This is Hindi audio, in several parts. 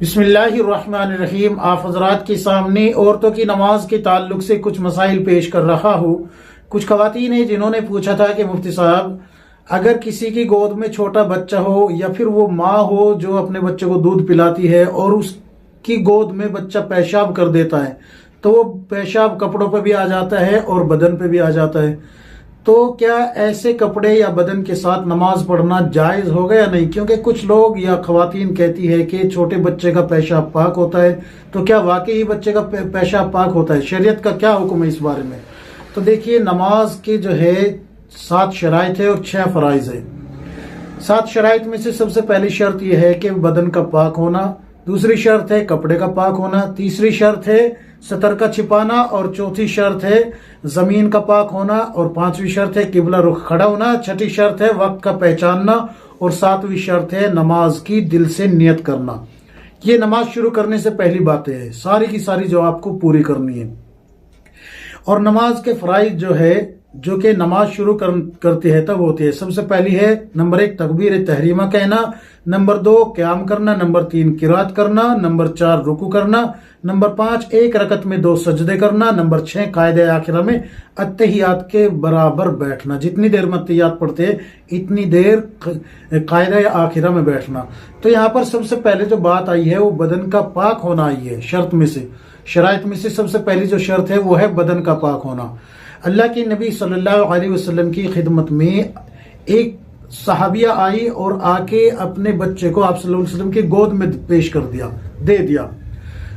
बिस्मिल्लाहिर्रहमानिर्रहीम। आप हजरात के सामने औरतों की नमाज के ताल्लुक से कुछ मसाइल पेश कर रहा हूँ। कुछ खवातीन हैं जिन्होंने पूछा था कि मुफ्ती साहब, अगर किसी की गोद में छोटा बच्चा हो या फिर वो माँ हो जो अपने बच्चे को दूध पिलाती है और उसकी गोद में बच्चा पेशाब कर देता है, तो वो पेशाब कपड़ों पे भी आ जाता है और बदन पे भी आ जाता है, तो क्या ऐसे कपड़े या बदन के साथ नमाज पढ़ना जायज होगा या नहीं? क्योंकि कुछ लोग या खवातीन कहती है कि छोटे बच्चे का पेशाब पाक होता है, तो क्या वाकई ही बच्चे का पेशाब पाक होता है? शरीयत का क्या हुक्म है इस बारे में? तो देखिए, नमाज के जो है 7 शराइत है और 6 फराइज है। 7 शराइत में से सबसे पहली शर्त यह है कि बदन का पाक होना, दूसरी शर्त है कपड़े का पाक होना, तीसरी शर्त है सतर का छिपाना, और चौथी शर्त है जमीन का पाक होना, और 5वीं शर्त है किबला रुख खड़ा होना, छठी शर्त है वक्त का पहचानना, और 7वीं शर्त है नमाज की दिल से नियत करना। ये नमाज शुरू करने से पहली बातें हैं, सारी की सारी जो आपको पूरी करनी है। और नमाज के फराइज जो है, जो कि नमाज शुरू करते हैं तब होती है, सबसे पहली है नंबर 1 तकबीर तहरीमा कहना, नंबर 2 क़याम करना, नंबर 3 किरात करना, नंबर 4 रुकू करना, नंबर 5 एक रकत में 2 सजदे करना, नंबर 6 कायदे आखिरा में अत्तहियात के बराबर बैठना। जितनी देर में अत्तहियात पढ़ते हैं इतनी देर कायदे आखिरा में बैठना। तो यहाँ पर सबसे पहले जो बात आई है वो बदन का पाक होना आई है। शर्त में से, शराइत में से सबसे पहली जो शर्त है वो है बदन का पाक होना। अल्लाह के नबी सल्लल्लाहु अलैहि वसल्लम की खिदमत में एक सहाबिया आई और आके अपने बच्चे को आप सल्लल्लाहु अलैहि वसल्लम की गोद में पेश कर दिया, दे दिया।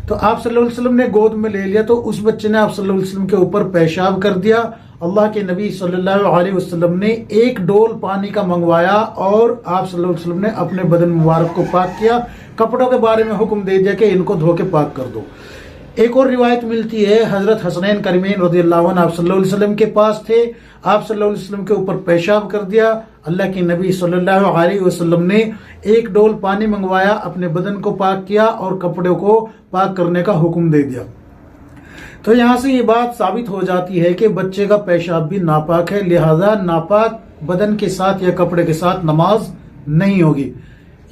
तो आप सल्लल्लाहु अलैहि वसल्लम ने गोद में ले लिया, तो उस बच्चे ने आप सल्लल्लाहु अलैहि वसल्लम के ऊपर पेशाब कर दिया। अल्लाह के नबी सल्लल्लाहु अलैहि वसल्लम ने एक डोल पानी का मंगवाया और आप सल्लल्लाहु अलैहि वसल्लम ने अपने बदन मुबारक को पाक किया। कपड़ों के बारे में हुक्म दे दिया कि इनको धो के पाक कर दो। एक और रिवायत मिलती है, हजरत हसनैन करीमैन रज़ियल्लाहु अन्हु आप सल्लल्लाहु अलैहि वसल्लम के पास थे, आप सल्लल्लाहु अलैहि वसल्लम के ऊपर पेशाब कर दिया। अल्लाह के नबी सल्लल्लाहु अलैहि वसल्लम ने एक डोल पानी मंगवाया, अपने बदन को पाक किया और कपड़ों को पाक करने का हुक्म दे दिया। तो यहाँ से ये बात साबित हो जाती है कि बच्चे का पेशाब भी नापाक है, लिहाजा नापाक बदन के साथ या कपड़े के साथ नमाज नहीं होगी।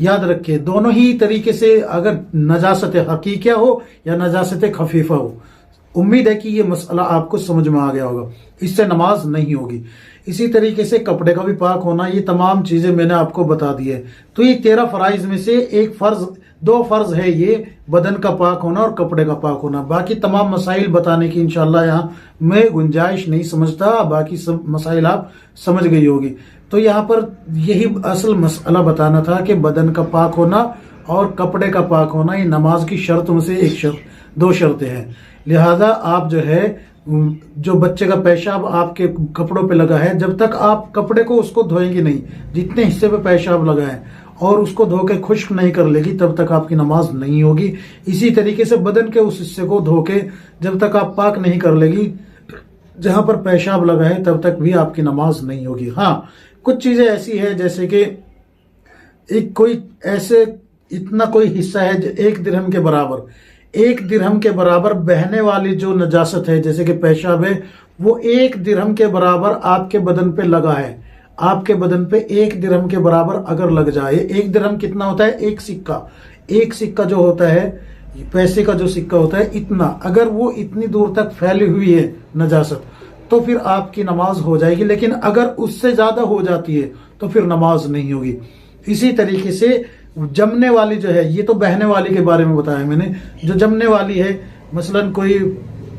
याद रखिए, दोनों ही तरीके से, अगर नजासत हकीकिया हो या नजासत खफीफा हो। उम्मीद है कि ये मसला आपको समझ में आ गया होगा। इससे नमाज नहीं होगी। इसी तरीके से कपड़े का भी पाक होना, ये तमाम चीजें मैंने आपको बता दी है। तो ये 13 फराइज में से 2 फर्ज है, ये बदन का पाक होना और कपड़े का पाक होना। बाकी तमाम मसाइल बताने की इंशाल्लाह यहाँ मैं गुंजाइश नहीं समझता, बाकी सब मसाइल आप समझ गई होगी। तो यहाँ पर यही असल मसला बताना था कि बदन का पाक होना और कपड़े का पाक होना ये नमाज की शर्तों में से 2 शर्तें हैं। लिहाजा आप जो है, जो बच्चे का पेशाब आपके कपड़ों पे लगा है, जब तक आप कपड़े को उसको धोएंगे नहीं, जितने हिस्से पे पेशाब लगा है, और उसको धो के खुश्क नहीं कर लेगी, तब तक आपकी नमाज नहीं होगी। इसी तरीके से बदन के उस हिस्से को धो के जब तक आप पाक नहीं कर लेगी जहां पर पेशाब लगा है, तब तक भी आपकी नमाज नहीं होगी। हाँ, कुछ चीजें ऐसी है जैसे कि इतना कोई हिस्सा है 1 दिरहम के बराबर, 1 दिरहम के बराबर बहने वाली जो नजासत है, जैसे कि पेशाब है, वो 1 दिरहम के बराबर आपके बदन पे लगा है। आपके बदन पे 1 दिरहम के बराबर अगर लग जाए, 1 दिरहम कितना होता है? 1 सिक्का। 1 सिक्का जो होता है, पैसे का जो सिक्का होता है, इतना, अगर वो इतनी दूर तक फैली हुई है नजासत, तो फिर आपकी नमाज हो जाएगी। लेकिन अगर उससे ज्यादा हो जाती है तो फिर नमाज नहीं होगी। इसी तरीके से जमने वाली जो है, ये तो बहने वाली के बारे में बताया मैंने, जो जमने वाली है, मसलन कोई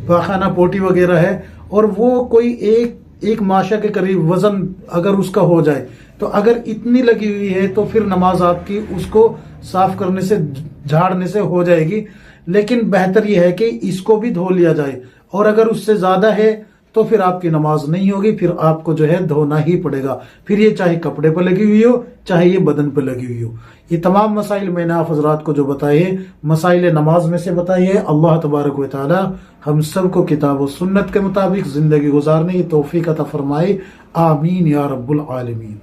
पाखाना पोटी वगैरह है और वो कोई एक माशा के करीब वजन अगर उसका हो जाए, तो अगर इतनी लगी हुई है तो फिर नमाज आपकी उसको साफ करने से, झाड़ने से हो जाएगी। लेकिन बेहतर यह है कि इसको भी धो लिया जाए, और अगर उससे ज्यादा है तो फिर आपकी नमाज नहीं होगी, फिर आपको जो है धोना ही पड़ेगा। फिर ये चाहे कपड़े पर लगी हुई हो, चाहे ये बदन पर लगी हुई हो। ये तमाम मसाइल मैंने आप हजरात को जो बताए हैं, मसाइल नमाज में से बताई है। अल्लाह तबारक व तआला हम सबको किताब और सुन्नत के मुताबिक जिंदगी गुजारने की तौफीक अता फरमाए। आमीन या रब्बुल आलमीन।